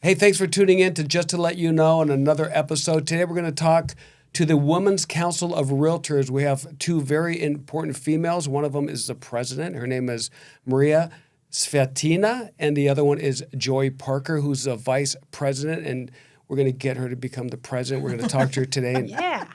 Hey, thanks for tuning in to Just to Let You Know on another episode. Today we're going to talk to the Women's Council of Realtors. We have two very important females. One of them is the president. Her name is Maria Zvetina, and the other one is Joy Parker, who's the vice president, and we're going to get her to become the president. We're going to talk to her today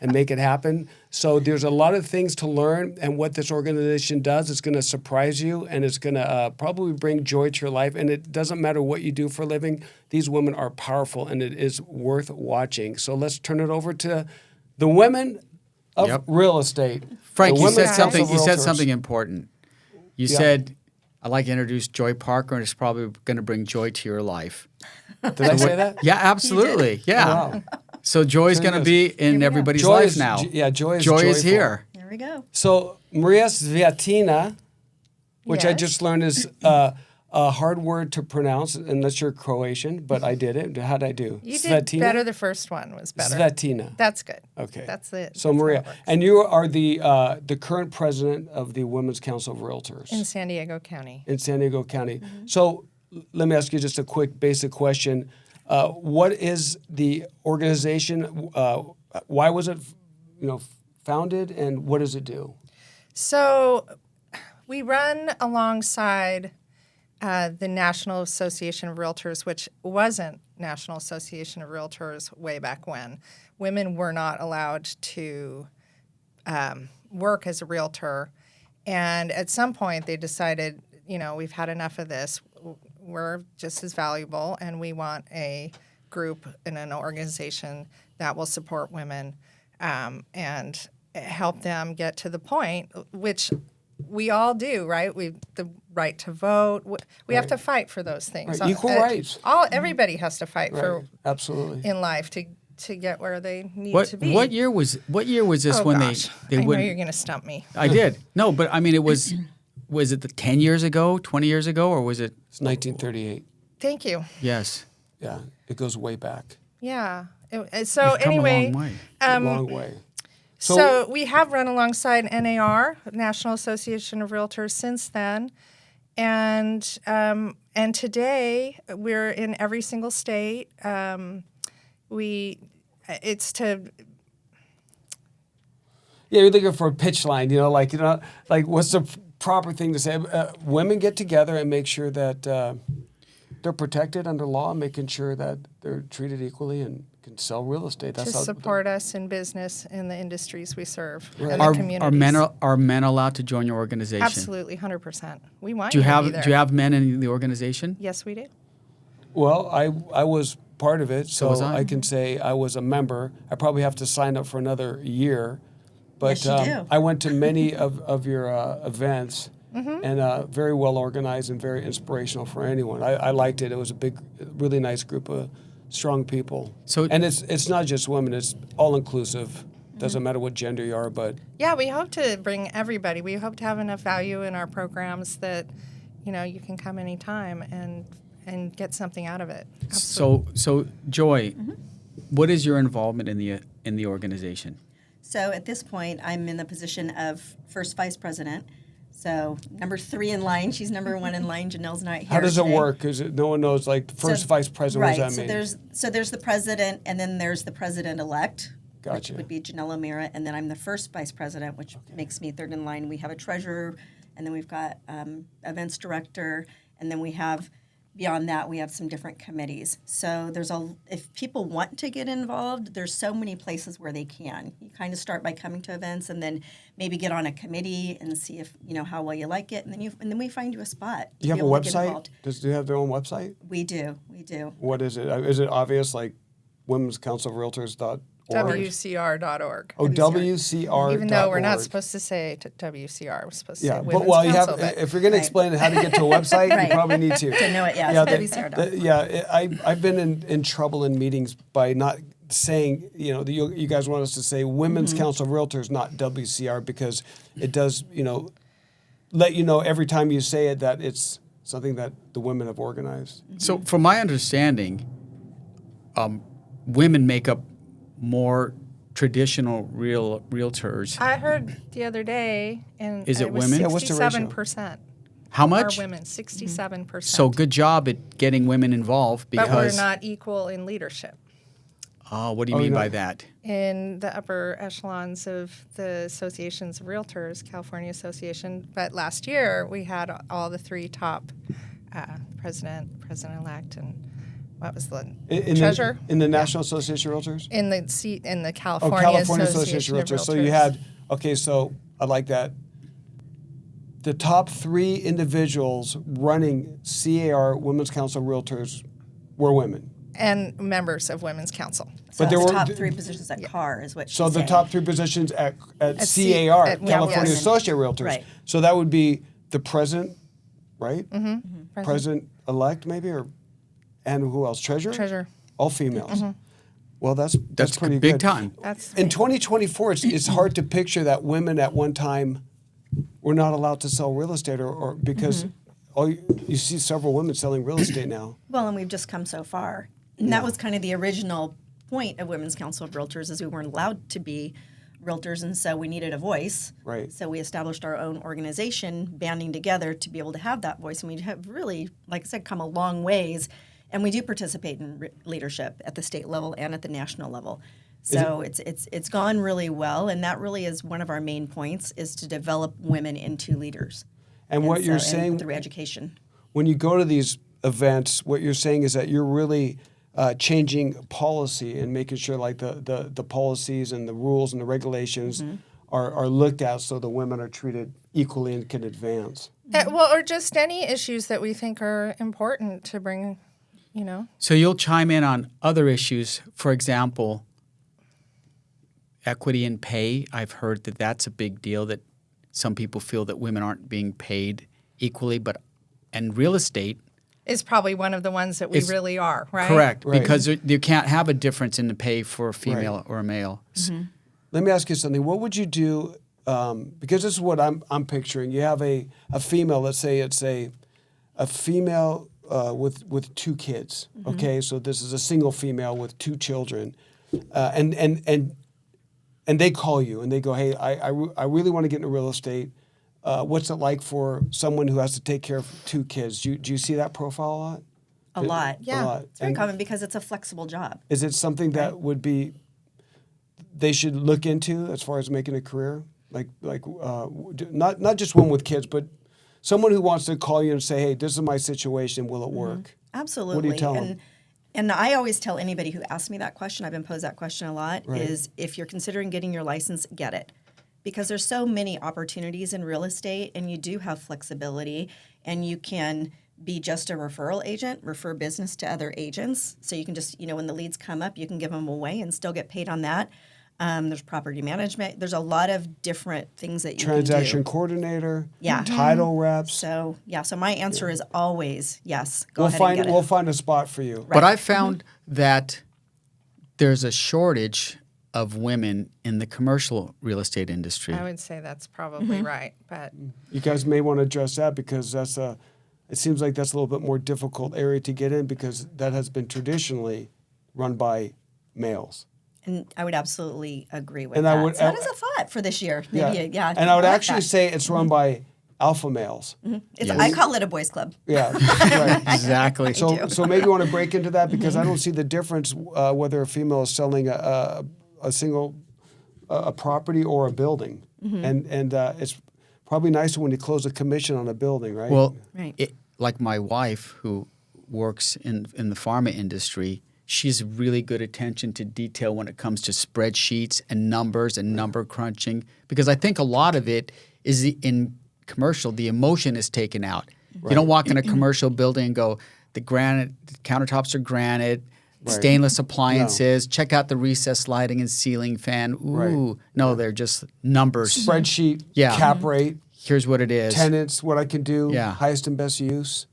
and make it happen. So there's a lot of things to learn, and what this organization does, it's going to surprise you, and it's going to probably bring joy to your life. And it doesn't matter what you do for a living. These women are powerful, and it is worth watching. So let's turn it over to the women of real estate. Frank, you said something. You said something important. You said, "I'd like to introduce Joy Parker, and it's probably going to bring joy to your life." Did I say that? Yeah, absolutely. Yeah. Oh, wow. So Joy's going to be in everybody's life now. Joy is here. There we go. So Maria Zvetina, which I Yes. just learned is a hard word to pronounce, unless you're Croatian, but I did it. How'd I do? You did better. The first one was better. Zvetina. That's good. Okay. That's it. So That's how Maria, it works. and you are the current president of the Women's Council of Realtors In San Diego County. in San Diego County. So let me ask you just a quick basic question. What is the organization? Why was it, founded, and what does it do? So we run alongside the National Association of Realtors, which wasn't National Association of Realtors way back when. Women were not allowed to work as a realtor. And at some point they decided, we've had enough of this. We're just as valuable, and we want a group and an organization that will support women and help them get to the point, which we all do, right? The right to vote. We have to fight for those things. Right. Equal rights. Everybody has to fight for absolutely in life to get where they need to be. What year was this when gosh. they I know wouldn't? you're going to stump me. I did. No, but I mean, it was. Was it 10 years ago, 20 years ago, or was it? It's 1938. Thank you. Yes. Yeah, it goes way back. Yeah. So You've come anyway, a long way. Long way. So we have run alongside NAR, National Association of Realtors, since then, and today we're in every single state. It's to. Yeah, you're looking for a pitch line, like what's the proper thing to say? Women get together and make sure that they're protected under law, making sure that they're treated equally and can sell real estate. That's to support us in business in the industries we serve and the Are communities. men allowed to join your organization? Absolutely, 100%. We want Do you you to be there. have men in the organization? Yes, we do. Well, I was part of it, so was I. I can say I was a member. I probably have to sign up for another year. But Yes, you do. I went to many of your events, and very well organized and very inspirational for anyone. I liked it. It was a big, really nice group of strong people. And it's not just women. It's all inclusive. Doesn't matter what gender you are, but Yeah, we hope to bring everybody. We hope to have enough value in our programs that, you can come anytime and get something out of it. So Joy, what is your involvement in the organization? So at this point, I'm in the position of first vice president. So number 3 in line. She's number 1 in line. Janelle's not here. how does it today. work? Because no one knows, first vice president, Right. what does that mean? So there's the president, and then there's the president-elect, Gotcha. which would be Janelle O'Meara, and then I'm the first vice president, which makes me 3rd in line. We have a treasurer, and then we've got events director, and then we have, beyond that, we have some different committees. So if people want to get involved, there's so many places where they can. You kind of start by coming to events, and then maybe get on a committee and see if how well you like it, and then we find you a spot. Do you have a to be able to get website? involved. Do they have their own website? We do. What is it? Is it obvious, like Women's Council of Realtors.org? WCR.org. Oh, WCR. Even though we're not supposed to say WCR, we're supposed to say but Women's well, Council. But if you're going to explain how to get to a website, you probably need to. To know it, yeah. I've been in trouble in meetings by not saying, you guys want us to say Women's Council of Realtors, not WCR, because it does, let you know every time you say it that it's something that the women have organized. So from my understanding, women make up more traditional realtors. I heard the other day, and Is it was women? Yeah, what's the ratio? 67%. How much? Are women, 67%. So good job at getting women involved but we're because. not equal in leadership. Oh, what do you mean by that? In the upper echelons of the associations of realtors, California Association. But last year we had all the 3 top president-elect, and what was the treasurer? In the National Association of Realtors? In the California, California Association of Realtors. So you had, so I like that. The top 3 individuals running CAR, Women's Council of Realtors, were women. And members of Women's Council. So But there the were top 3 positions at CAR is what she's So the saying. top 3 positions at C- CAR, at- California yes. Associate Realtors. Right. So that would be the president, right? Mm-hmm. President-elect maybe, and who else? Treasurer? All females. Mm-hmm. Well, that's pretty big good. time. In 2024, it's hard to picture that women at one time were not allowed to sell real estate, or because you see several women selling real estate now. Well, and we've just come so far. And that was kind of the original point of Women's Council of Realtors, is we weren't allowed to be realtors, and so we needed a voice. Right. So we established our own organization, banding together to be able to have that voice. And we have really, like I said, come a long ways. And we do participate in leadership at the state level and at the national level. So it's gone really well, and that really is one of our main points, is to develop women into leaders. And what you're saying through education. when you go to these events, what you're saying is that you're really changing policy and making sure like the policies and the rules and the regulations are looked at so the women are treated equally and can advance. Well, or just any issues that we think are important to bring, So you'll chime in on other issues. For example, equity in pay. I've heard that that's a big deal, that some people feel that women aren't being paid equally, and real estate is probably one of the ones that we really are, right? Correct, Right. because you can't have a difference in the pay for a female or a male. Let me ask you something. What would you do? Because this is what I'm picturing. You have a female. Let's say it's a female with 2 kids. Okay, so this is a single female with 2 children, and they call you and they go, "Hey, I really want to get into real estate. What's it like for someone who has to take care of 2 kids?" Do you see that profile a lot? A lot. Yeah. A lot. It's very And common because it's a flexible job. is it something that would be they should look into as far as making a career? Not just one with kids, but someone who wants to call you and say, "Hey, this is my situation. Will it work?" Absolutely. What do you tell them? And I always tell anybody who asks me that question, I've been posed that question a lot, Right. is if you're considering getting your license, get it. Because there's so many opportunities in real estate, and you do have flexibility, and you can be just a referral agent, refer business to other agents. So you can just, when the leads come up, you can give them away and still get paid on that. There's property management. There's a lot of different things that you Transaction can do. coordinator, Yeah. title reps. So my answer is always yes. Go We'll ahead find and get we'll it. find a spot for you. But I found that there's a shortage of women in the commercial real estate industry. I would say that's probably right, but You guys may want to address that because it seems like that's a little bit more difficult area to get in because that has been traditionally run by males. And I would absolutely agree with And that. I would- So that is a thought for this year. Maybe, yeah. And I would like actually that. say it's run by alpha males. I call it a boys' club. Yeah, right. Exactly. So maybe you want to break into that because I don't see the difference whether a female is selling a single property or a building, and it's probably nicer when you close a commission on a building, right? Well, Right. like my wife who works in the pharma industry, she's really good attention to detail when it comes to spreadsheets and numbers and number crunching, because I think a lot of it is in commercial, the emotion is taken out. You don't walk in a commercial building and go, the countertops are granite, stainless appliances, check out the recessed lighting and ceiling fan. Ooh, no, they're just numbers. Spreadsheet, Yeah. cap rate, Here's what it is. tenants, what I can do, Yeah. highest and best use.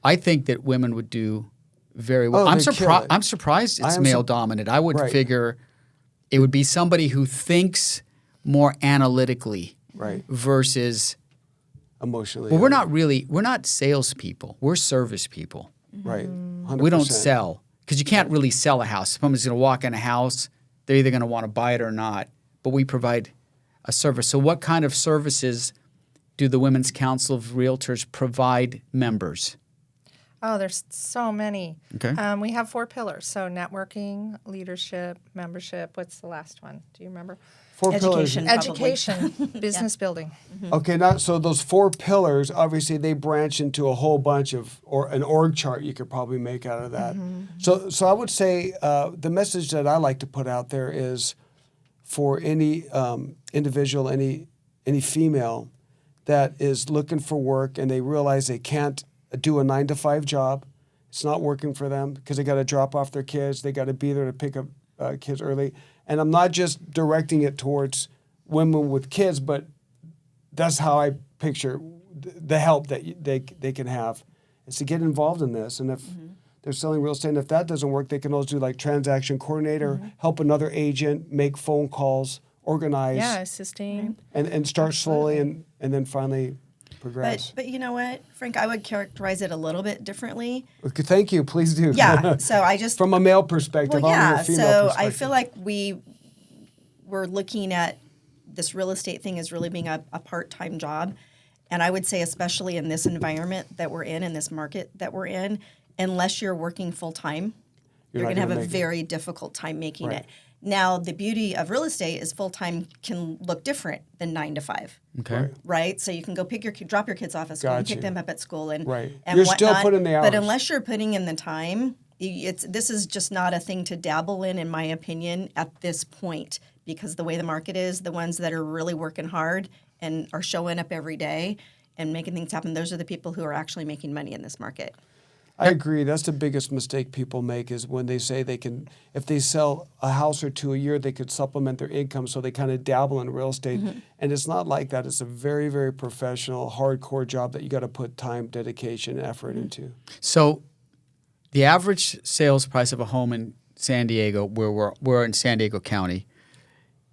I think that women would do very well. Oh, I'm they'd kill it. I'm surprised it's I am male dominant. I would Right. figure it would be somebody who thinks more analytically Right. versus. Emotionally. Well, we're not salespeople. We're service people. right. 100%. We don't sell because you can't really sell a house. If someone's going to walk in a house, they're either going to want to buy it or not. But we provide a service. So what kind of services do the Women's Council of Realtors provide members? Oh, there's so many. Okay. We have 4 pillars. So networking, leadership, membership. What's the last one? Do you remember? 4 pillars. Education. Probably. Education, business building. Okay, so those 4 pillars, obviously, they branch into a whole bunch of, or an org chart you could probably make out of that. So I would say the message that I like to put out there is for any individual, any female that is looking for work and they realize they can't do a 9-to-5 job. It's not working for them because they got to drop off their kids. They got to be there to pick up kids early. And I'm not just directing it towards women with kids, but that's how I picture the help that they can have is to get involved in this. And if they're selling real estate, and if that doesn't work, they can also do like transaction coordinator, help another agent, make phone calls, organize, Yeah, assisting. and start slowly and then finally progress. But you know what, Frank, I would characterize it a little bit differently. Okay, thank you. Please do. Yeah. So I just From a male perspective, well, I yeah. want to hear a So female I perspective. feel like we're looking at this real estate thing as really being a part-time job, and I would say especially in this environment that we're in this market that we're in, unless you're working full-time, you're not going to have gonna a make it. very difficult time making Right. it. Now, the beauty of real estate is full-time can look different than 9 to 5. Okay. Right, so you can go drop your kids off at school and Got pick you. them up at school and Right. and You're still whatnot. putting the But hours. unless you're putting in the time, this is just not a thing to dabble in my opinion, at this point, because the way the market is, the ones that are really working hard and are showing up every day and making things happen, those are the people who are actually making money in this market. I agree. That's the biggest mistake people make is when they say they can, if they sell a house or 2 a year, they could supplement their income. So they kind of dabble in real estate. And it's not like that. It's a very, very professional, hardcore job that you got to put time, dedication, and effort into. So the average sales price of a home in San Diego, where we're in San Diego County,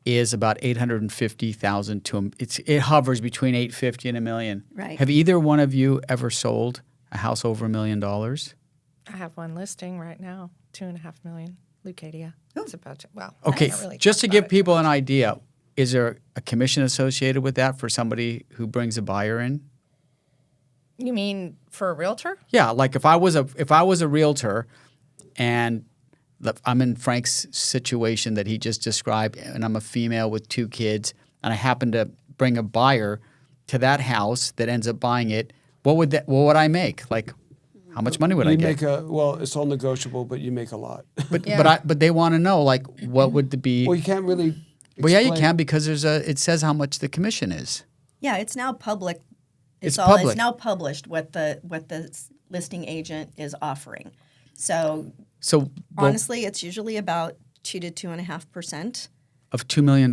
is about $850,000 to it hovers between $850 and $1 million. Right. Have either one of you ever sold a house over $1 million? I have one listing right now, $2.5 million. Lucadia. It's about to, well, I Okay, can't really just talk to give about it. people an idea, is there a commission associated with that for somebody who brings a buyer in? You mean for a realtor? Yeah, like if I was a realtor, and I'm in Frank's situation that he just described, and I'm a female with 2 kids, and I happen to bring a buyer to that house that ends up buying it, what would I make? Like, how much money would I You get? well, it's all negotiable, but you make a lot. Yeah. But they want to know, like, what would the be? Well, you can't really. Well, yeah, you explain- can, because it says how much the commission is. Yeah, it's now public. It's It's public. now published what the listing agent is offering. So So well, honestly, it's usually about 2 to 2.5%. of $2 million.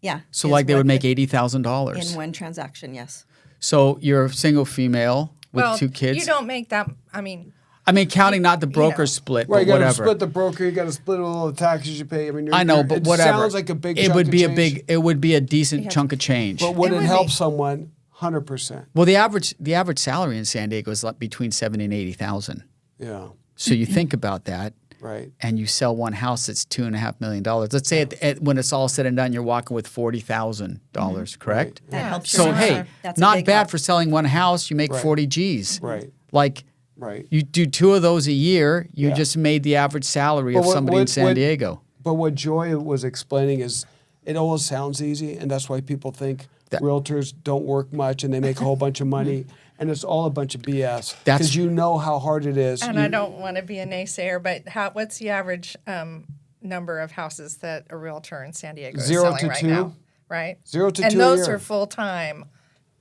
Yeah. So is like they what would make the- $80,000 in one transaction. Yes. So you're a single female with Well, 2 kids. you don't make that. I mean, I mean, counting not the broker know. split, Right, but you got to whatever. split the broker. You got to split all the taxes you pay. I mean, I know, but it whatever. sounds like a big. It chunk would of be a change, big. It would be a decent chunk of change. But would It it would help be. someone? 100%. Well, the average salary in San Diego is like between $70,000 and $80,000. Yeah. So you think about that, Right. and you sell one house that's $2.5 million. Let's say when it's all said and done, you're walking with $40,000, correct? That Yeah. helps. So your hey, income. That's a not big bad help. for selling one house. You make Right. 40 G's. Right. Like Right. you do 2 of those a year, you Yeah. just made the average salary of But somebody in San Diego. But what Joy was explaining is it always sounds easy, and that's why people think realtors don't work much and they make a whole bunch of money, and it's all a bunch of BS. That's- Because you know how hard it is. and You- I don't want to be a naysayer, but what's the average number of houses that a realtor in San Diego is 0 selling to right 2? now? Right. 0 to and 2 a those year. are full time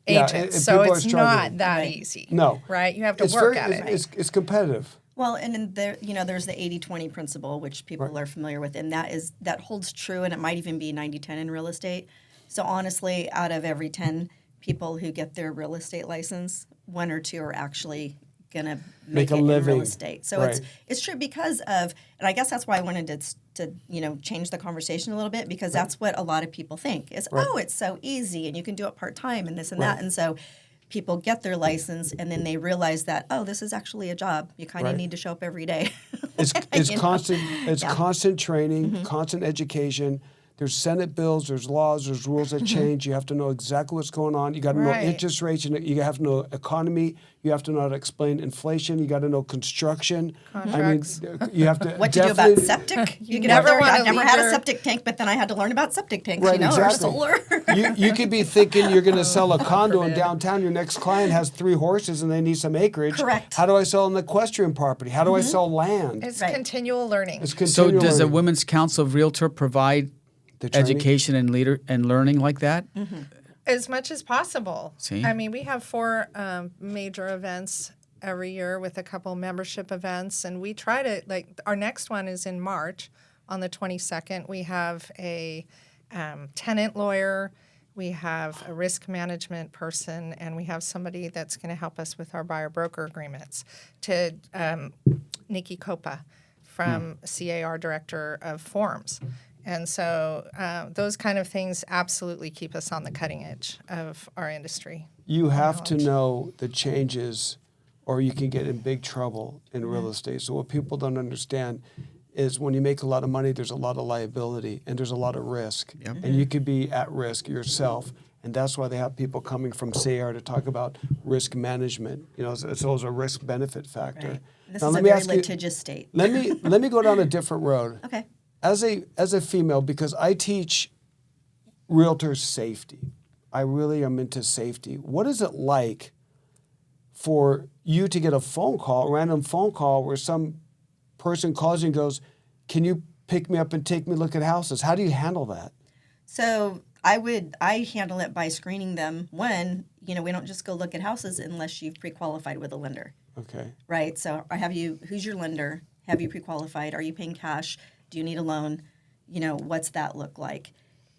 Yeah, agents, and so people are it's struggling. not that Right. easy. No. Right. You have to It's work very, at it. it's competitive. Well, and then there, there's the 80-20 principle, which people are familiar with, and that holds true, and it might even be 90-10 in real estate. So honestly, out of every 10 people who get their real estate license, 1 or 2 are actually gonna make a it in living. real estate. So Right. it's true because of, and I guess that's why I wanted to change the conversation a little bit, because that's what a lot of people think is, oh, it's so easy and you can do it part time and this and that, and so people get their license and then they realize that, oh, this is actually a job. You kind of Right. need to show up every day. It's You know? constant. It's Yeah. constant training, constant education. There's Senate bills, there's laws, there's rules that change. You have to know exactly what's going on. You got to know Right. interest rates. You have to know economy. You have to know how to explain inflation. You got to know construction. Contracts. I mean, you have to What to do about definitely- septic? You never never wanna I've never leave had a your- septic tank, but then I had to learn about septic tanks, Right, or exactly. solar. You could be thinking you're going to sell a condo in downtown. Your next client has 3 horses and they need some acreage. Correct. How do I sell an equestrian property? How do I sell land? It's Right. continual learning. It's So continual does the learning. Women's Council of Realtor provide The training? education and learning like that? As much as possible. See? I mean, we have 4 major events every year with a couple membership events, and we try to, like, our next one is in March on the 22nd. We have a tenant lawyer, we have a risk management person, and we have somebody that's going to help us with our buyer broker agreements to Nikki Copa from CAR Director of Forms. And so those kind of things absolutely keep us on the cutting edge of our industry. You have to know the changes or you can get in big trouble in real estate. So what people don't understand is when you make a lot of money, there's a lot of liability and there's a lot of risk. Yep. And you could be at risk yourself. And that's why they have people coming from CAR to talk about risk management. You know, it's always a risk benefit factor. Right. This Now, is let a me very ask you- litigious state. Let me go down a different road. Okay. As a female, because I teach realtors safety. I really am into safety. What is it like for you to get a phone call, a random phone call where some person calls you and goes, "Can you pick me up and take me look at houses?" How do you handle that? So I handle it by screening them. One, we don't just go look at houses unless you've pre-qualified with a lender, Okay. right? So who's your lender? Have you pre-qualified? Are you paying cash? Do you need a loan? What's that look like?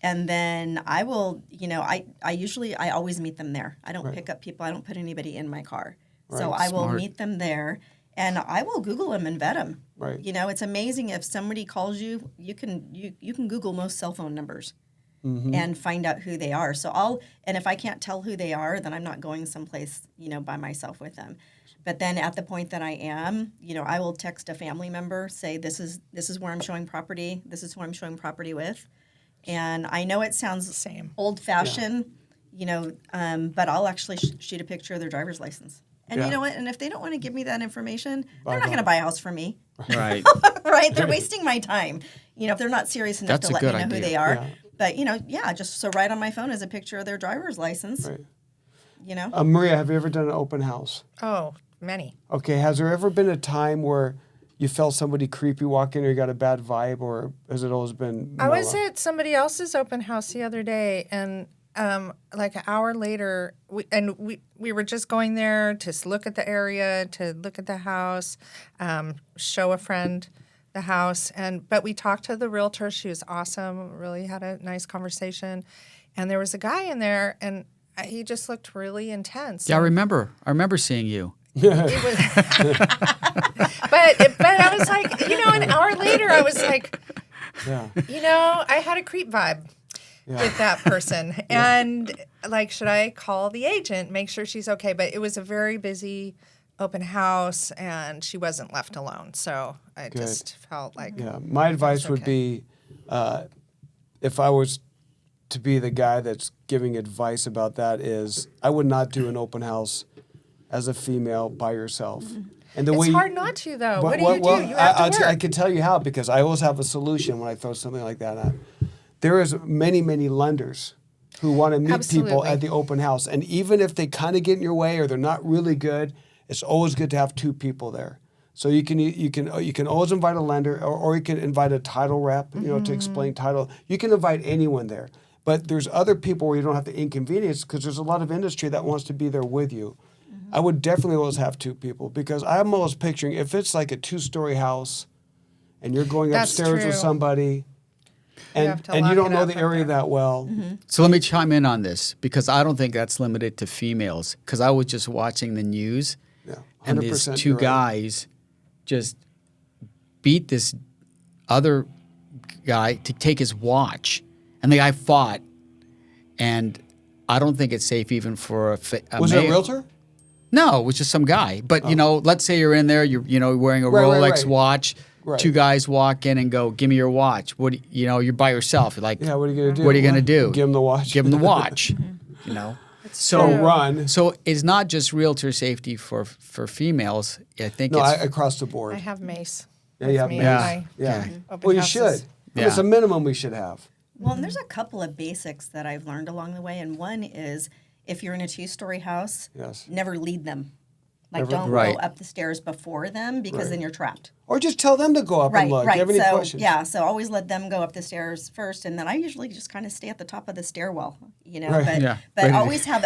And then I will, I always meet them there. I don't pick up people. I don't put anybody in my car. So Right. I will Smart. meet them there and I will Google them and vet them. Right. It's amazing if somebody calls you, you can Google most cell phone numbers. And find out who they are. And if I can't tell who they are, then I'm not going someplace, by myself with them. But then at the point that I am, I will text a family member, say, this is where I'm showing property. This is who I'm showing property with. And I know it sounds Same. old fashioned, but I'll actually shoot a picture of their driver's license. And Yeah. you know what? And if they don't want to give me that information, they're not Bye-bye. going to buy a house from me. Right. Right? They're wasting my time. If they're not serious enough That's to a let me good know who idea. they are. Yeah. But, just so right on my phone is a picture of their driver's license. Right. Maria, have you ever done an open house? Oh, many. Okay. Has there ever been a time where you felt somebody creepy walk in or you got a bad vibe, or has it always been I was mellow? at somebody else's open house the other day, and like an hour later, we were just going there to look at the area, to look at the house, show a friend the house, but we talked to the realtor. She was awesome. Really had a nice conversation, and there was a guy in there, and he just looked really intense. Yeah, I remember seeing you. It was, but I was like, an hour later, I was like, Yeah. I had a creep vibe with that person. And like, should I call the agent, make sure she's okay? But it was a very busy open house and she wasn't left alone. So I just felt like, Yeah, my advice would okay. be, if I was to be the guy that's giving advice about that, is I would not do an open house as a female by yourself. And the it's way hard not to though. Well, What do you well, do? You have to work. I can tell you how, because I always have a solution when I throw something like that out. There is many lenders who want to meet people Absolutely. at the open house, and even if they kind of get in your way or they're not really good, it's always good to have 2 people there. So you can always invite a lender, or you can invite a title rep, to explain title. You can invite anyone there, but there's other people where you don't have to inconvenience, because there's a lot of industry that wants to be there with you. I would definitely always have 2 people, because I'm always picturing if it's like a 2-story house, and you're going That's upstairs with true. somebody, have to and you lock don't it know up the up area there. that well. So let me chime in on this because I don't think that's limited to females. Because I was just watching the news, Yeah, 100%. and these 2 you're right. guys just beat this other guy to take his watch, and the guy fought. And I don't think it's safe even for a Was male. it a realtor? No, it was just some guy. But let's say you're in there, you're wearing a Right, Rolex right. watch. Right. Two guys walk in and go, "Give me your watch." You're by yourself. You're like, Yeah, what are you going to do? What are you going to do? Give them the watch. Give them the watch. So true. Run. So it's not just realtor safety for females. I think No, it's across the board. I have mace. Yeah, you with have me mace. at my Yeah. open Well, you houses. should. I mean, it's Yeah. a minimum we should have. Well, and there's a couple of basics that I've learned along the way, and one is if you're in a 2-story house, Yes. never lead them. Like, Never- don't Right. go up the stairs before them because then you're trapped. Or just tell them to go up Right, and look. right. Do you have any So questions? yeah, so always let them go up the stairs first, and then I usually just kind of stay at the top of the stairwell, Right. But Yeah. but Ready to- always have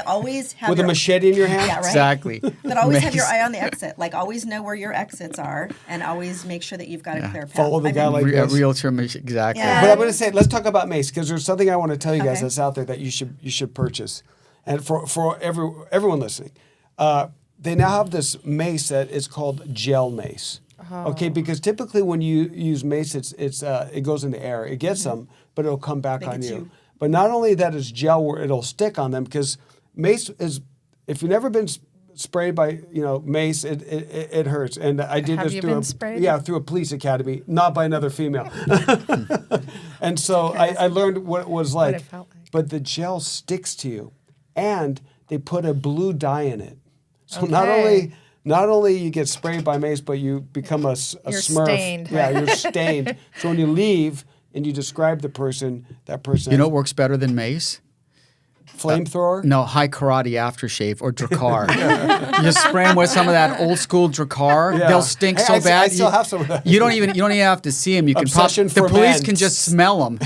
With a your, machete in your hand? yeah, right. exactly. But always have your Mace. eye on the exit. Like always know where your exits are, and always make sure that you've got a clear path. Follow the guy like this. Realtor, exactly. Yeah. But I'm going to say, let's talk about mace because there's something I want to tell you guys Okay. that's out there that you should purchase, and for everyone listening, they now have this mace that is called gel mace. Okay, because typically when you use mace, it goes in the air. It gets them, but it'll come back on gets you. you. But not only that, it's gel where it'll stick on them because mace is. If you've never been sprayed by mace, it hurts. And I did Have this you through been sprayed? through a police academy, not by another female. And so I learned what it was like. it felt like. But the gel sticks to you, and they put a blue dye in it. So not Okay. only you get sprayed by mace, but you become a You're Smurf. stained. Yeah, you're stained. So when you leave and you describe the person, that person You know has what works better than mace? flamethrower. No, high karate aftershave or Dracar. You just spray them with some of that old school Dracar. Yeah. They'll stink Hey, so I bad. still have some of that. You don't even have to see them. You can Obsession the for police men. can just smell them.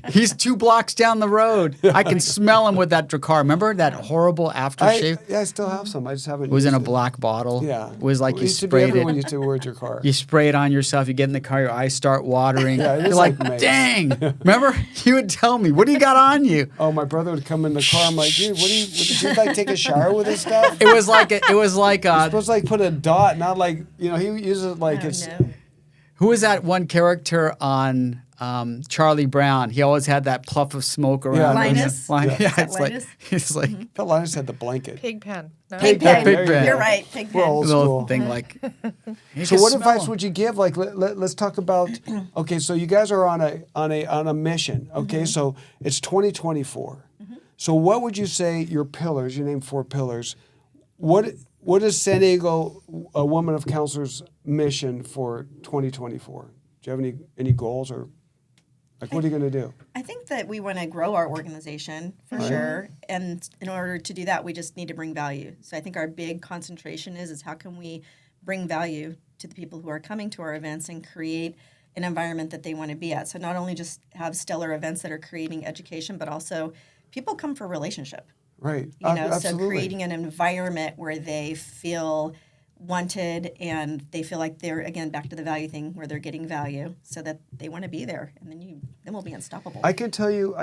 He's 2 blocks down the road. I can smell him with that Dracar. Remember that horrible aftershave? I still have some. I just haven't. It was in a used black bottle. Yeah, It was like it you used to be sprayed everyone it. used to wear your car. You spray it on yourself. You get in the car. Your eyes start watering. Yeah, it You're is like, like mace. dang. Remember? You would tell me, what do you got on you? Oh, my brother would come in the car. I'm like, dude, did you like take a shower with this stuff? It was like You're supposed to like put a dot, not like he uses it like Oh, it's. no. who was that one character on Charlie Brown? He always had that puff of smoke around. Yeah, Linus? Yeah, Is that it's like Linus? it's like I thought Linus had the blanket. Pigpen. No. Pigpen. There you go. You're right. Pigpen. We're old a little school. thing like. you So can what smell advice 'em. would you give? Like let's talk about. Okay, so you guys are on a mission. Okay, so it's 2024. So what would you say your pillars? You named 4 pillars. What is San Diego a Woman of Counselors mission for 2024? Do you have any goals or like what are you going to do? I think that we want to grow our organization for sure, and in order to do that, we just need to bring value. So I think our big concentration is how can we bring value to the people who are coming to our events and create an environment that they want to be at. So not only just have stellar events that are creating education, but also people come for relationship. Right. So Absolutely. creating an environment where they feel wanted and they feel like they're, again, back to the value thing, where they're getting value so that they want to be there, and then we'll be unstoppable. I can tell you,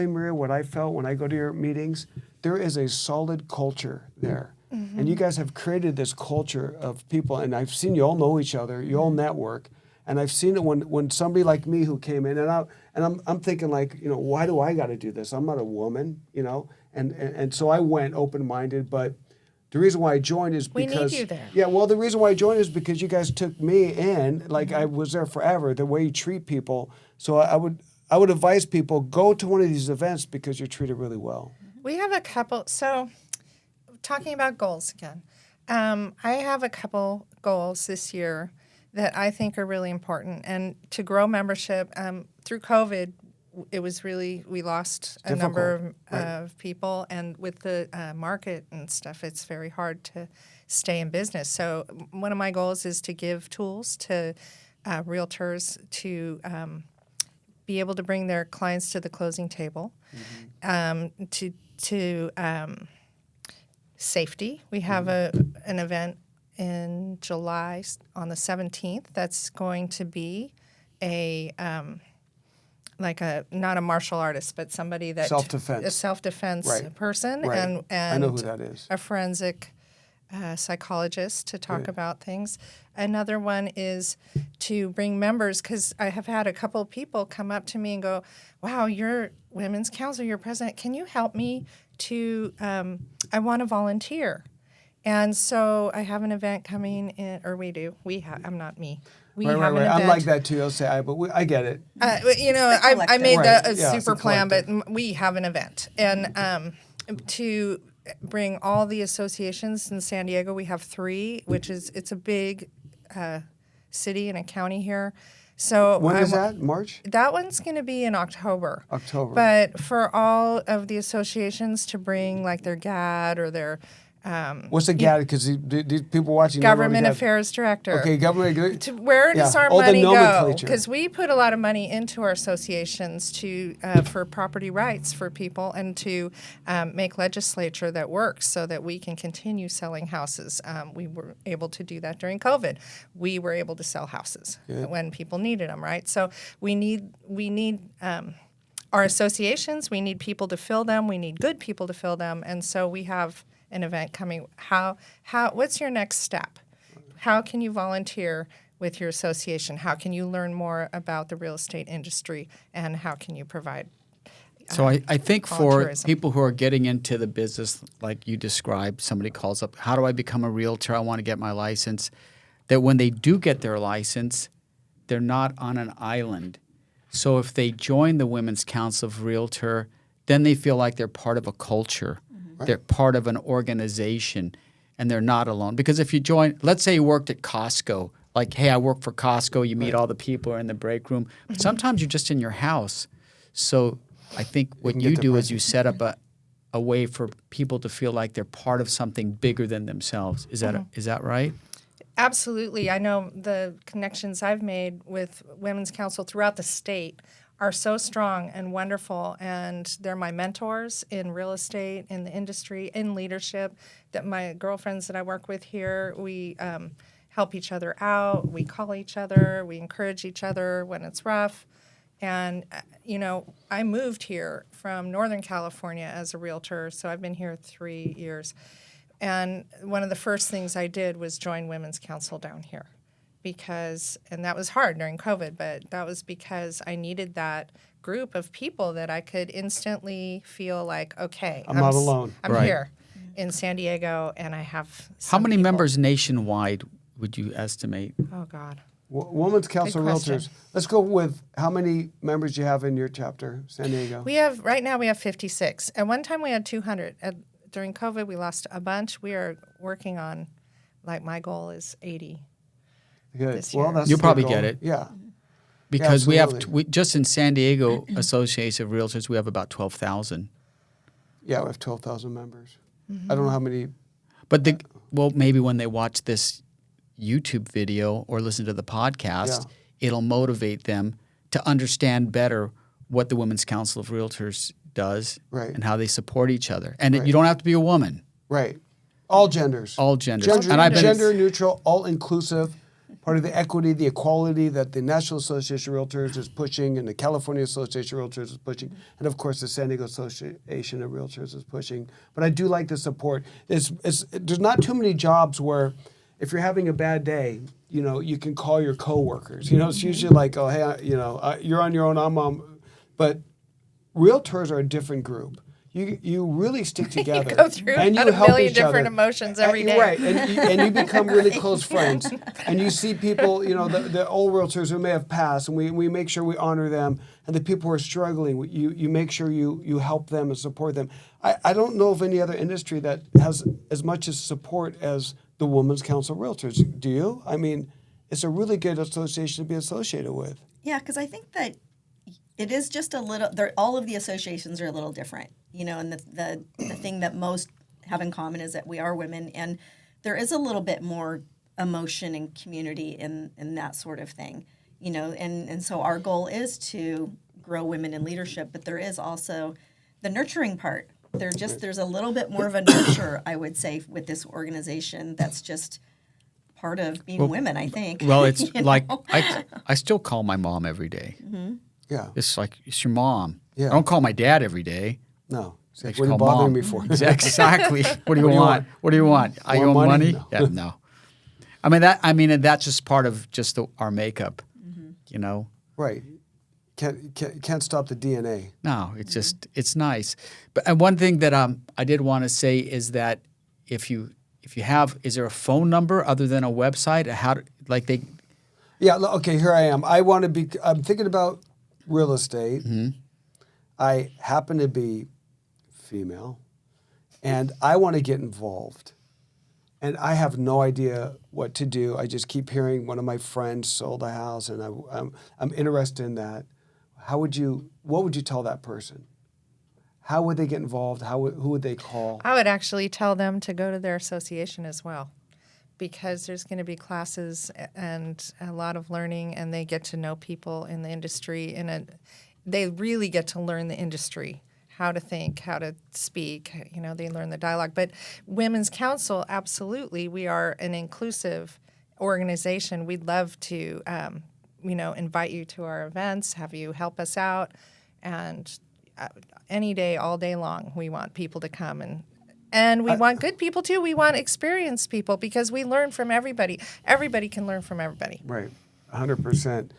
Maria, what I felt when I go to your meetings. There is a solid culture there. And you guys have created this culture of people, and I've seen you all know each other, you all network, and I've seen it when somebody like me who came in, and I'm thinking like, why do I got to do this? I'm not a woman, and so I went open-minded, but the reason why I joined is We because need you there. yeah, well, the reason why I joined is because you guys took me in, like I was there forever. The way you treat people, so I would advise people go to one of these events because you're treated really well. We have a couple. So, talking about goals again, I have a couple goals this year that I think are really important. And to grow membership through COVID, it was really, we lost a number of people. And with the market and stuff, it's very hard to stay in business. So one of my goals is to give tools to realtors to be able to bring their clients to the closing table, to safety. We have an event in July on the 17th that's going to be a not a martial artist, but somebody that Self-defense. a self-defense Right. person, Right. and I know who that is. a forensic psychologist to talk about things. Another one is to bring members, because I have had a couple of people come up to me and go, "Wow, you're women's counsel, you're president. Can you help me to? I want to volunteer." And so I have an event coming in, or we do. I'm not me. We Right, have right. an event. I'm like that too. I'll say I get it. It's the I made Right. a Yeah, it's super a plan, but collective. we have an event. And to bring all the associations in San Diego, we have 3, it's a big city and a county here. So When is that? March? That one's going to be in October. October. But for all of the associations to bring like their GAD or their What's the GAD? Because these people watching don't know government the GAD. affairs director. Okay, government. Where does Yeah. our Oh, the money go? nomenclature. Because we put a lot of money into our associations for property rights for people and to make legislature that works so that we can continue selling houses. We were able to do that during COVID. We were able to sell houses when people needed them, right? So we need our associations. We need people to fill them. We need good people to fill them, and so we have an event coming. What's your next step? How can you volunteer with your association? How can you learn more about the real estate industry? And how can you provide So I think for volunteerism? people who are getting into the business, like you described, somebody calls up, how do I become a realtor? I want to get my license. That when they do get their license, they're not on an island. So if they join the Women's Council of Realtor, then they feel like they're part of a culture. They're part of an organization, and they're not alone. Because if you join, let's say you worked at Costco, like, hey, I work for Costco, you meet all the people in the break room. But sometimes you're just in your house. So I think what can you get do the is you set up a way for people to feel like they're part of something bigger than themselves. Is that right? Absolutely. I know the connections I've made with Women's Council throughout the state are so strong and wonderful, and they're my mentors in real estate, in the industry, in leadership. That my girlfriends that I work with here, we help each other out, we call each other, we encourage each other when it's rough. And, I moved here from Northern California as a realtor, so I've been here 3 years. And one of the first things I did was join Women's Council down here. And that was hard during COVID, but that was because I needed that group of people that I could instantly feel like, okay, I'm not alone. I'm Right. here in San Diego, and I have How some many people. members nationwide would you estimate? Oh, God. Women's Council of question. Realtors. Let's go with how many members you have in your chapter, San Diego. Right now we have 56. At one time we had 200. During COVID, we lost a bunch. We are working on, my goal is 80. Good. this Well, year. that's You'll the probably goal. get it. Yeah. Because absolutely. we just in San Diego Association of Realtors, we have about 12,000. Yeah, we have 12,000 members. I don't know how many. But maybe when they watch this YouTube video or listen to the podcast, it'll motivate them to understand better what the Women's Council of Realtors does Right. and how they support each other. And Right. you don't have to be a woman. Right. All genders. All genders. Gender, And I've been- gender neutral, all inclusive, part of the equity, the equality that the National Association of Realtors is pushing and the California Association of Realtors is pushing, and of course the San Diego Association of Realtors is pushing. But I do like the support. There's not too many jobs where if you're having a bad day, you can call your coworkers. It's usually like, oh, hey, you're on your own, I'm on. But realtors are a different group. You really stick together. You go through and you about a help million each different other. emotions every day. Right, and you become really close friends. And you see people, the old realtors who may have passed, and we make sure we honor them. And the people who are struggling, you make sure you help them and support them. I don't know of any other industry that has as much as support as the Women's Council of Realtors. Do you? I mean, it's a really good association to be associated with. Yeah, because I think that it is just a little. All of the associations are a little different, and the thing that most have in common is that we are women, and there is a little bit more emotion and community in that sort of thing, and so our goal is to grow women in leadership, but there is also the nurturing part. There's a little bit more of a nurture, I would say, with this organization. That's just part of being women, I think. Well, it's You like know? I still call my mom every day. Yeah. It's like, it's your mom. Yeah. I don't call my dad every day. No. It's I like, just what are you call bothering mom. me for? Exactly. What do you want? What do you want? I More owe money? money? No. Yeah, no. And that's just part of just our makeup, Right. Can't stop the DNA. No, it's just, it's nice. But one thing that I did want to say is that if you have, is there a phone number other than a website? Yeah. Okay. Here I am. I'm thinking about real estate. I happen to be female, and I want to get involved. And I have no idea what to do. I just keep hearing one of my friends sold a house, and I'm interested in that. What would you tell that person? How would they get involved? Who would they call? I would actually tell them to go to their association as well, because there's going to be classes and a lot of learning, and they get to know people in the industry, and they really get to learn the industry, how to think, how to speak. They learn the dialogue. But Women's Council, absolutely, we are an inclusive organization. We'd love to, invite you to our events, have you help us out, and any day, all day long, we want people to come and we want good people too. We want experienced people because we learn from everybody. Everybody can learn from everybody. Right, 100%.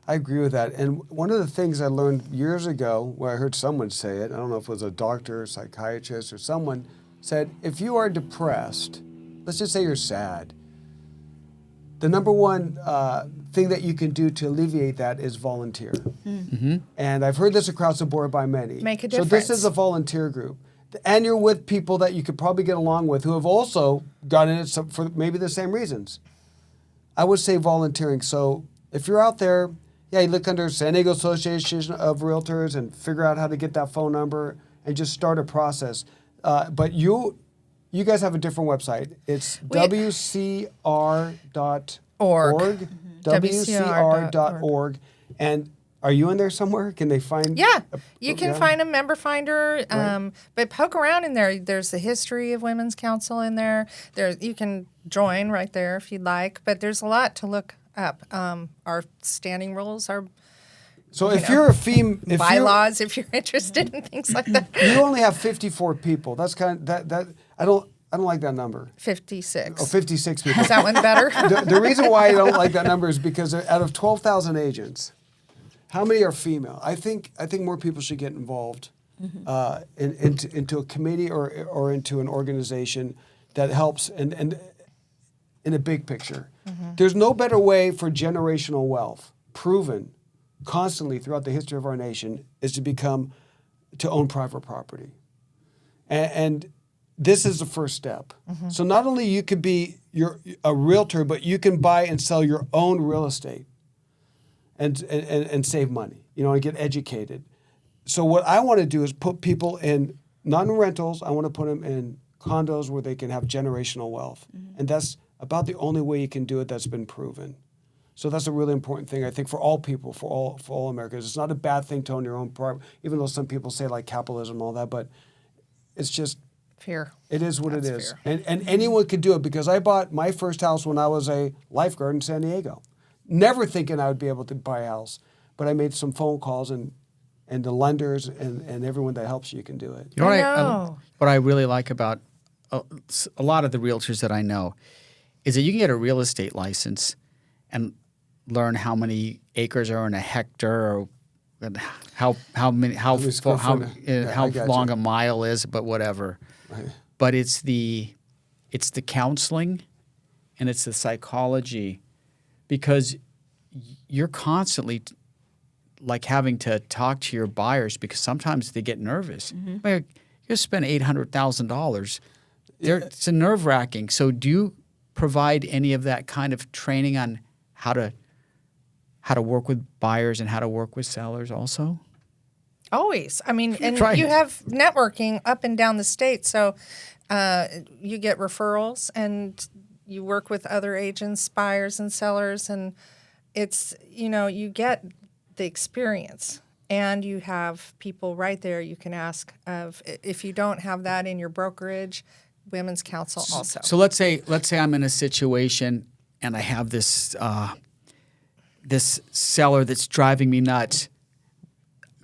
I agree with that. And one of the things I learned years ago, where I heard someone say it, I don't know if it was a doctor, psychiatrist, or someone said, if you are depressed, let's just say you're sad, the number one thing that you can do to alleviate that is volunteer. And I've heard this across the board by many. Make a So difference. this is a volunteer group. And you're with people that you could probably get along with who have also gotten it for maybe the same reasons. I would say volunteering. So if you're out there, you look under San Diego Association of Realtors and figure out how to get that phone number and just start a process. But you guys have a different website. It's wcr.org. WCR.org. And are you in there somewhere? Can they find? Yeah, you can find a member finder, but poke around in there. There's the history of Women's Council in there. You can join right there if you'd like, but there's a lot to look up. Our standing rules, our So if you're a female, bylaws, if you're interested in things like that. You only have 54 people. That's kind of that. I don't like that number. 56. Oh, 56 people. Is that one better? The reason why I don't like that number is because out of 12,000 agents, how many are female? I think more people should get involved into a committee or into an organization that helps and in a big picture. There's no better way for generational wealth, proven constantly throughout the history of our nation, is to own private property. And this is the first step. So not only you could be a realtor, but you can buy and sell your own real estate and save money, and get educated. So what I want to do is put people in, not in rentals, I want to put them in condos where they can have generational wealth. And that's about the only way you can do it that's been proven. So that's a really important thing, I think, for all people, for all Americans. It's not a bad thing to own your own property, even though some people say like capitalism and all that, but it's just Fear. it is what That's it is. fair. And anyone could do it, because I bought my first house when I was a lifeguard in San Diego. Never thinking I would be able to buy a house, but I made some phone calls and the lenders and everyone that helps you can do it. You know I know. what I really like about a lot of the realtors that I know is that you can get a real estate license and learn how many acres are in a hectare, or how long a mile is, but whatever. Right. But it's the counseling and it's the psychology, because you're constantly like having to talk to your buyers, because sometimes they get nervous. Like, you spend $800,000. It's a nerve-wracking. So do you provide any of that kind of training on how to work with buyers and how to work with sellers also? Always. I mean, and Right. you have networking up and down the state. So you get referrals and you work with other agents, buyers and sellers. And it's, you get the experience. And you have people right there you can ask of. If you don't have that in your brokerage, Women's Council also. So let's say I'm in a situation and I have this this seller that's driving me nuts.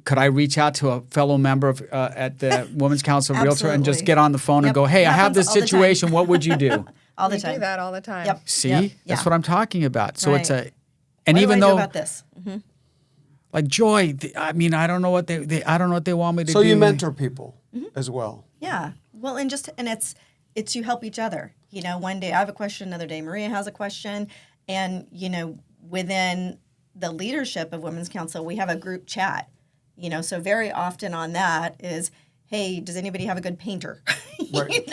Could I reach out to a fellow member of at the Women's Council Realtor and just Absolutely. get on the phone and Yep. go, hey, I have Happens this all the time. situation. What would you do? All the We do time. that all the time. Yep. See, Yep. that's Yeah. what I'm talking about. So it's Right. and What even do I do though about this? like Joy, I mean, I don't know what I don't know what they want me to So do. you mentor people as well. Yeah. Well, and it's you help each other. One day I have a question, another day Maria has a question, and within the leadership of Women's Council, we have a group chat, so very often on that is, hey, does anybody have a good painter? Right.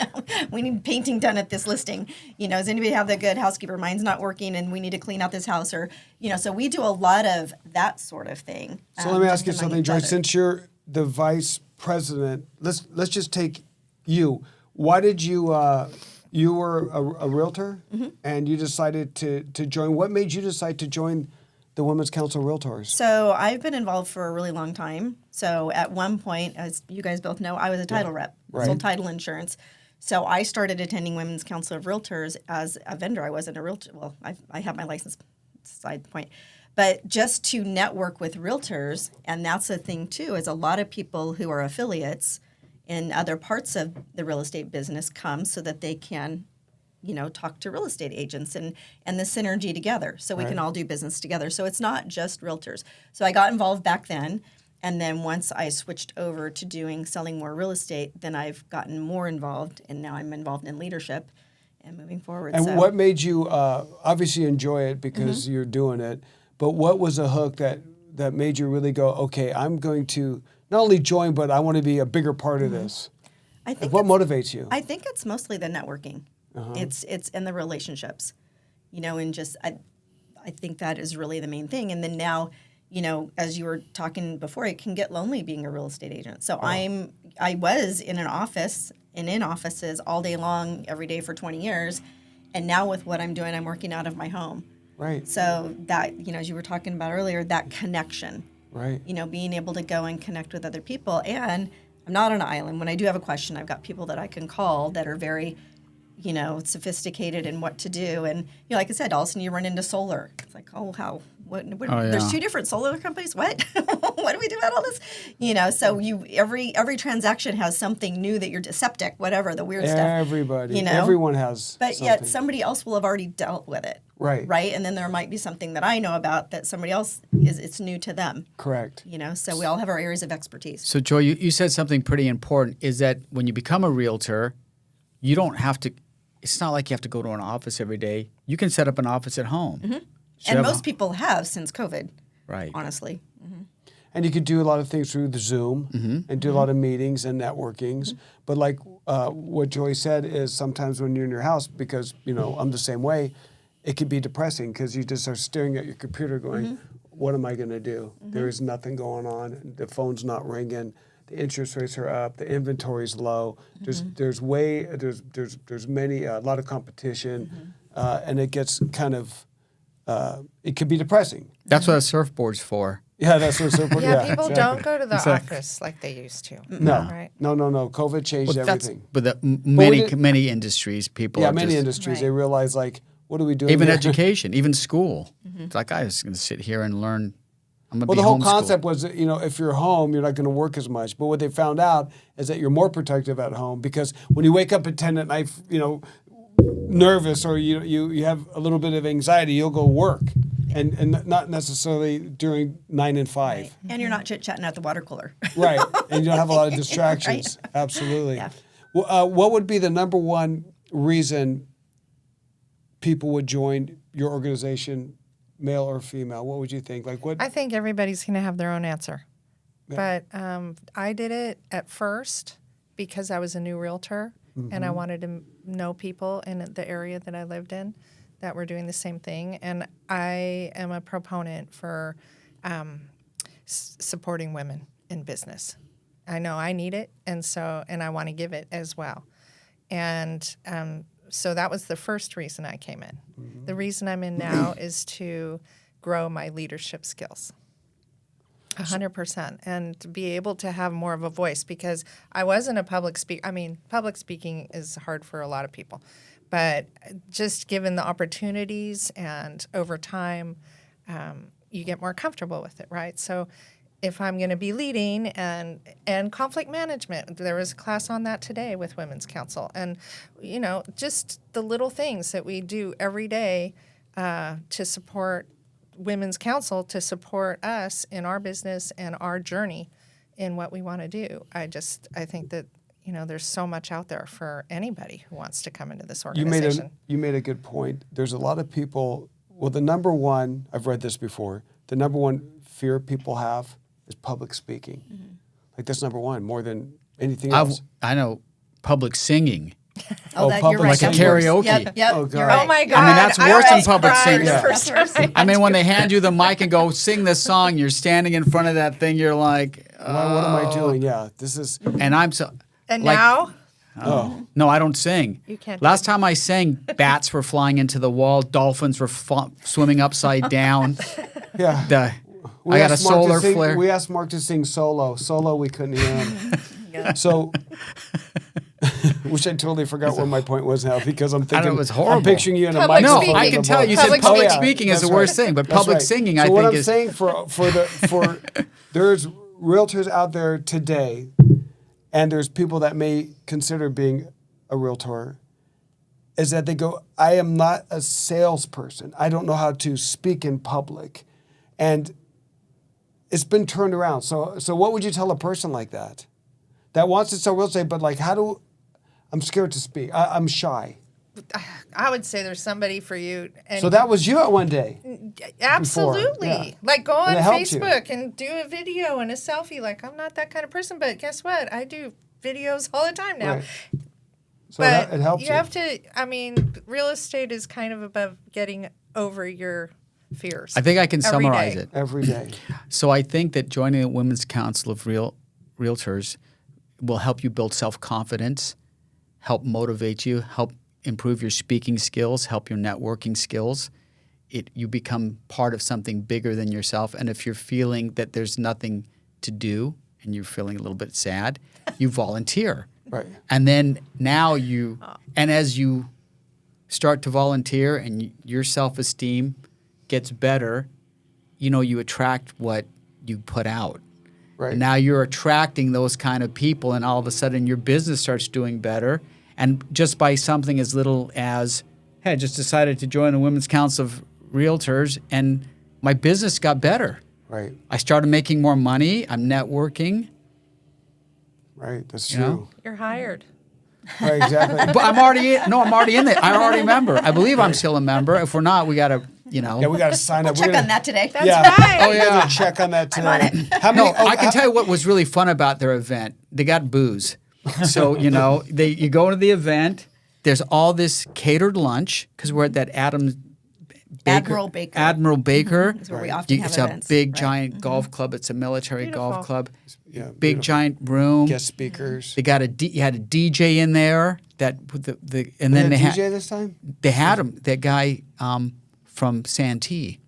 We need painting done at this listing. Does anybody have the good housekeeper? Mine's not working and we need to clean out this house, or, so we do a lot of that sort of thing. So let me ask you just among something, each Joy. other. Since you're the vice president, let's just take you. Why did you you were a realtor and you decided to join? What made you decide to join the Women's Council of Realtors? So I've been involved for a really long time. So at one point, as you guys both know, I was a title rep, sold title insurance. So I started attending Women's Council of Realtors as a vendor. I wasn't a realtor. Well, I have my license, side point. But just to network with realtors, and that's the thing too, is a lot of people who are affiliates in other parts of the real estate business come so that they can talk to real estate agents and the synergy together so we can all do business together. So it's not just realtors. So I got involved back then. And then once I switched over to selling more real estate, then I've gotten more involved. And now I'm involved in leadership and moving forward. And what made you obviously enjoy it because you're doing it, but what was a hook that made you really go, okay, I'm going to not only join, but I want to be a bigger part of this? I think What motivates you? I think it's mostly the networking. It's in the relationships, and just I think that is really the main thing. And then now, as you were talking before, it can get lonely being a real estate agent. So I was in an office and in offices all day long, every day for 20 years. And now with what I'm doing, I'm working out of my home. Right. So that, as you were talking about earlier, that connection, Right. being able to go and connect with other people. And I'm not on an island. When I do have a question, I've got people that I can call that are very sophisticated in what to do. And, like I said, all of a sudden you run into solar. It's like, oh, how? What, There's two different solar companies? What? What do we do about all this? So every transaction has something new that you're septic, whatever, the weird stuff. Everybody. Everyone has But something. yet somebody else will have already dealt with it. Right. Right? And then there might be something that I know about that somebody else it's new to them. Correct. So we all have our areas of expertise. So, Joy, you said something pretty important, is that when you become a realtor, you don't have to, it's not like you have to go to an office every day. You can set up an office at home. And most people have since COVID, Right. honestly. And you could do a lot of things through the Zoom and do a lot of meetings and networkings. But like what Joy said is sometimes when you're in your house, because, I'm the same way, it could be depressing because you just are staring at your computer going, what am I going to do? There is nothing going on. The phone's not ringing. The interest rates are up. The inventory's low. There's many a lot of competition, and it gets kind of it could be depressing. That's what a surfboard's for. Yeah, that's what's so Yeah, people exactly. don't go to the Exactly. office like they used to. No, Right. no. COVID changed everything. But we many industries, people Yeah, are many just, industries Right. they realize like, what are we doing? even here? education, even school. It's like, I was going to sit here and learn. I'm going to Well, be the whole homeschooled. concept was that, if you're home, you're not going to work as much. But what they found out is that you're more productive at home because when you wake up at 10 at night, nervous or you have a little bit of anxiety, you'll go work, and not necessarily during 9 and 5. Right. And you're not chit-chatting at the water cooler. Right, and you don't have a lot of distractions. Absolutely. Yeah. Well, what would be the number one reason people would join your organization, male or female? What would you think? Like what? I think everybody's going to have their own answer. But I did it at first because I was a new realtor and I wanted to know people in the area that I lived in that were doing the same thing. And I am a proponent for supporting women in business. I know I need it, and I want to give it as well. And so that was the first reason I came in. The reason I'm in now is to grow my leadership skills. 100%, and to be able to have more of a voice, because I wasn't a public speaker. I mean, public speaking is hard for a lot of people, but just given the opportunities and over time, you get more comfortable with it, right? So if I'm going to be leading and conflict management, there was a class on that today with Women's Council, and just the little things that we do every day to support Women's Council, to support us in our business and our journey in what we want to do. I think that there's so much out there for anybody who wants to come into this organization. You made a good point. There's a lot of people well, the number one, I've read this before, the number one fear people have is public speaking. Like that's number one, more than anything else. I know public singing. Oh, that, public you're right. singing. That's worse. Karaoke. Yep, Oh, God. you're right. Oh my God! I mean, that's worse than almost public cried singing. the Yeah. first time I mean, when they hand you the mic and go sing this song, you're standing in front of that thing. You're like, What am I doing? Yeah, this is. and I'm so. And like, now Oh, No, I don't sing. You can't Last time I sang, bats were flying into the wall, dolphins were swimming upside down. yeah. I got a asked Mark to solar sing- flare. We asked Mark to sing solo. Solo, we couldn't hear him. So, which I totally forgot what my point was now because I'm thinking it was horrible. I'm picturing you in a Public No, microphone. I in can the tell bar. you said Public public speaking. speaking is That's the worst right. thing, but That's public right. singing, so I what think I'm is. saying for there's realtors out there today, and there's people that may consider being a realtor, is that they go, I am not a salesperson. I don't know how to speak in public, and it's been turned around. So what would you tell a person like that wants to sell real estate, but like, I'm scared to speak. I'm shy. I would say there's somebody for you. And So that was you at one day. absolutely. yeah. Like go on And it helped you. Facebook and do a video and a selfie. Like I'm not that kind of person, but guess what? I do videos all the time now. Right. So But it helps you have to. I mean, real estate is kind of above getting over your fears. I think I can every summarize day. it. every day. So I think that joining the Women's Council of Realtors will help you build self-confidence, help motivate you, help improve your speaking skills, help your networking skills. You become part of something bigger than yourself. And if you're feeling that there's nothing to do and you're feeling a little bit sad, you volunteer. Right. And then now and as you start to volunteer and your self-esteem gets better, you attract what you put out. Right. And now you're attracting those kind of people, and all of a sudden your business starts doing better. And just by something as little as, hey, I just decided to join the Women's Council of Realtors, and my business got better. Right. I started making more money. I'm networking. Right. That's You know? true. You're hired. Right. Exactly. But I'm already in there. I'm already a member. I believe I'm still a member. If we're not, we got to, Yeah, we got to sign up. Check on that today. That's Yeah. right. Oh, yeah. Check on that today. on it. How many? No, I can tell you what was really fun about their event. They got booze. So, you go to the event. There's all this catered lunch because we're at that Admiral Baker. Admiral Baker. Is where we often have It's events. a big, Right. giant golf club. It's a military golf Beautiful. club. Yeah, Big, beautiful. giant room. Guest speakers. They got you had a DJ in there. And then They they had had DJ this time. they had him. That guy from Santee.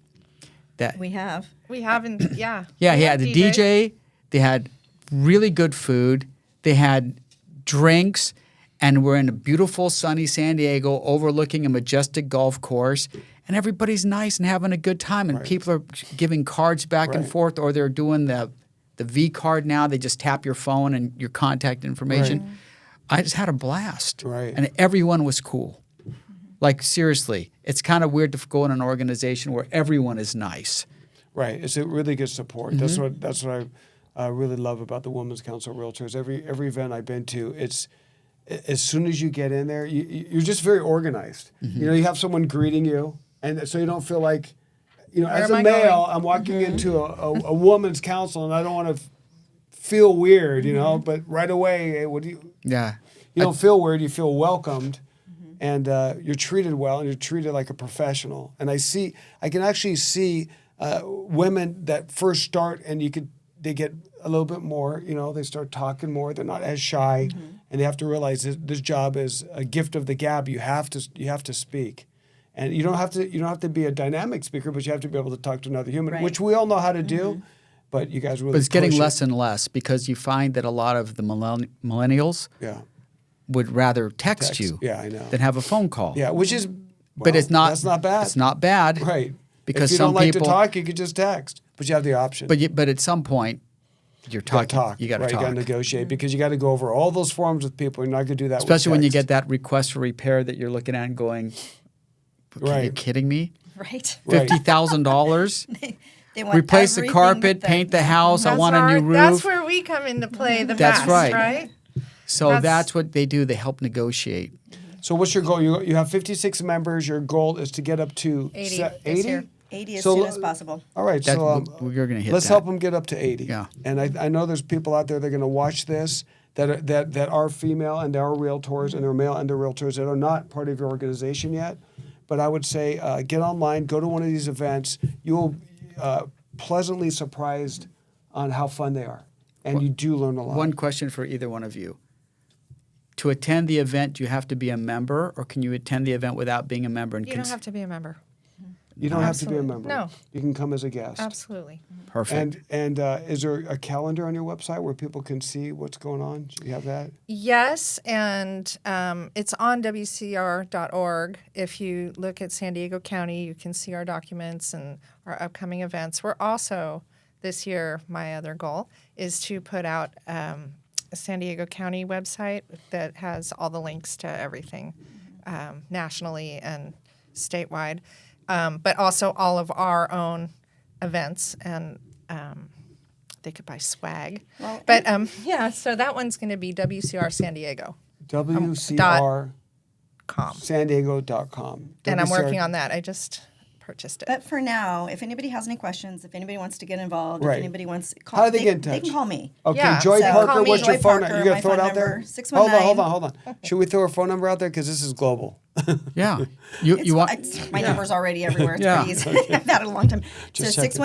That We have. We haven't. Yeah. Yeah, We he have had the DJ. They had really good food. They had drinks, and we're in a beautiful sunny San Diego overlooking a majestic golf course, and everybody's nice and having a good time, and people are giving cards back and Right. forth, or they're doing the V card now. They just tap your phone and your contact information. Right. I just had a blast. Right. And everyone was cool. Like, seriously, it's kind of weird to go in an organization where everyone is nice. Right. It's a really good support. Mm-hmm. That's what I really love about the Women's Council of Realtors. Every event I've been to, it's as soon as you get in there, you're just very organized. Mm-hmm. You have someone greeting you, and so you don't feel like, as am a I male, going? I'm walking into a woman's council, and I don't want to feel weird, But right away, what do you? Yeah. You don't feel weird. You feel welcomed, and you're treated well, and you're treated like a professional. And I can actually see women that first start, and they get a little bit more. They start talking more. They're not as shy, and they have to realize that this job is a gift of the gab. You have to speak, and you don't have to be a dynamic speaker, but you have to be able to talk to another human, Right. which we all know how to do. But you guys really. But it's getting push it. less and less because you find that a lot of the millennials Yeah. would rather text you Yeah, I know. than have a phone call. Yeah, which is. But well, it's not. That's not bad. It's not bad. Right. Because if you some don't like people. to talk, you could just text. But you have the option. But at some point, you're you gotta talking. talk. You got to right, talk. You got to negotiate because you got to go over all those forms with people. You're not going to do that. Especially with when you text. get that request for repair that you're looking at and going, Are you Right. kidding me? Right. Right. $50,000? They want Replace the everything carpet, but paint the house. I That's want a new roof. That's where we come into play the That's best, right. right? So that's- that's what they do. They help negotiate. So what's your goal? You have 56 members. Your goal is to get up to 80 this year. 80 as So- soon as possible. All right, That, so we're going to hit let's that. help them get up to 80. Yeah. And I know there's people out there that are going to watch this that are female and they are realtors and they're male and they're realtors that are not part of your organization yet. But I would say get online, go to one of these events. You will pleasantly surprised on how fun they are. And you do learn a lot. One question for either one of you. To attend the event, do you have to be a member, or can you attend the event without being a member? And You don't have to be a member. You don't have to be a Absolutely. member. No. You can come as a guest. Absolutely. Perfect. And is there a calendar on your website where people can see what's going on? Do you have that? Yes, and it's on WCR.org. If you look at San Diego County, you can see our documents and our upcoming events. We're also, this year, my other goal is to put out a San Diego County website that has all the links to everything nationally and statewide, but also all of our own events, and they could buy swag. Well, But yeah, so that one's going to be WCR San Diego. WCRSanDiego.com. And I'm working on that. I just purchased it. But for now, if anybody has any questions, if anybody wants to get involved, Right. if anybody wants, How do they get in They touch? can call me. Okay, Yeah, Joy so Parker, call me what's your Joy phone Parker, number? You my gonna throw it phone out there? number, 619. Hold on. Should we throw a phone number out there? Because this is global. Yeah. You want? My number's already everywhere. It's Yeah. pretty easy. I've had it a long time. Just so checking.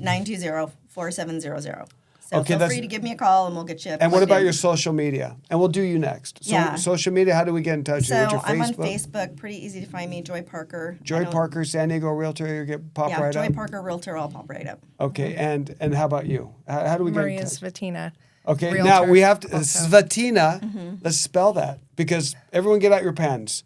619-920-4700. So Okay, feel that's- free to give me a call and we'll get you. And what plugged about in. your social media? And we'll do you next. So Yeah. social media, how do we get in touch with you? So What's your I'm on Facebook? Facebook. Pretty easy to find me. Joy Parker. I Joy don't- Parker, San Diego Realtor, you get pop Yeah, right Joy up. Parker Realtor. I'll pop right up. Okay, and how about you? How do we get Maria in touch? Zvetina. Okay, Realtor now we have to also. Zvetina. Let's spell that because everyone get out your pens.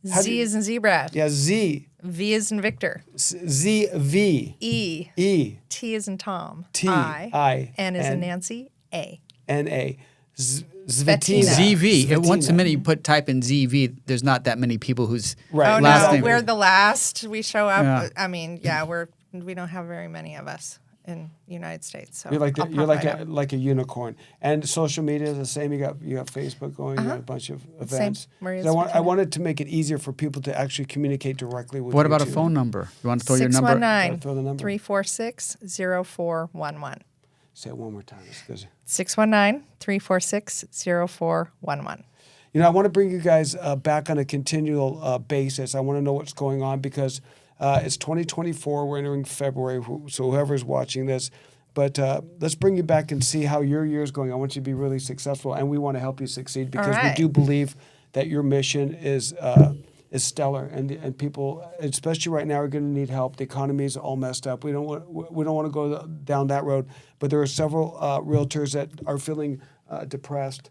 How do Z you- is in zebra. Yeah, Z V is in Victor. Z V E. E T is in Tom. T, I. I, N is N. in Nancy. A. N A Zvetina. ZV. Once a Zvetina. minute you type in ZV, there's not that many people whose Right. Oh last no, name. we're the last. We show up. Yeah. I mean, we don't have very many of us in the United States. So You're like I'll you're pop like right a up. like a unicorn. And social media is the same. You got Facebook going. You got a bunch of events. Maria 'Cause I Zvetina. wanted to make it easier for people to actually communicate directly with. What you about a too. phone number? You want to throw your number? 619 Throw the number. 346 0411. Say it one more time. It's 'cause- 619 346 0411. You know, I want to bring you guys back on a continual basis. I want to know what's going on because it's 2024. We're entering February, so whoever's watching this. But let's bring you back and see how your year is going. I want you to be really successful, and we want to help you succeed because we right. do believe that your mission is stellar, and people, especially right now, are going to need help. The economy is all messed up. We don't want to go down that road. But there are several realtors that are feeling depressed.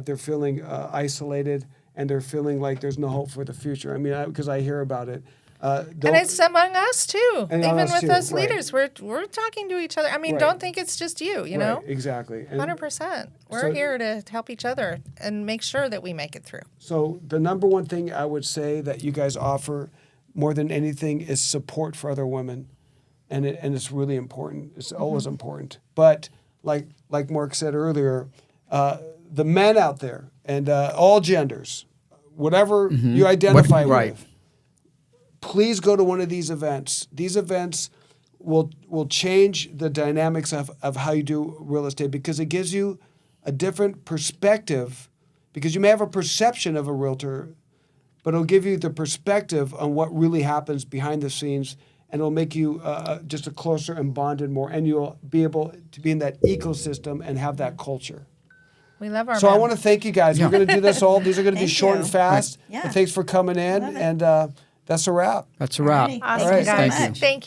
They're feeling isolated, and they're feeling like there's no hope for the future. I mean, because I hear about it. And it's among us too. And Even us with too, us right. leaders, we're talking to each other. I mean, Right. don't think it's just you. You know, Right, exactly. And 100%. We're So- here to help each other and make sure that we make it through. So the number one thing I would say that you guys offer more than anything is support for other women, and it's really important. It's always important. But like Mark said earlier, the men out there and all genders, whatever you identify right. with, please go to one of these events. These events will change the dynamics of how you do real estate because it gives you a different perspective. Because you may have a perception of a realtor, but it'll give you the perspective on what really happens behind the scenes, and it'll make you just a closer and bonded more, and you'll be able to be in that ecosystem and have that culture. We love our So I men. want to thank you guys. We're going to do this all. These are going to be Thank short you. and fast. Right. Yeah. But thanks for coming in, Love it. and that's a wrap. That's a wrap. Alrighty. Awesome, All right. guys. Thank you. Thank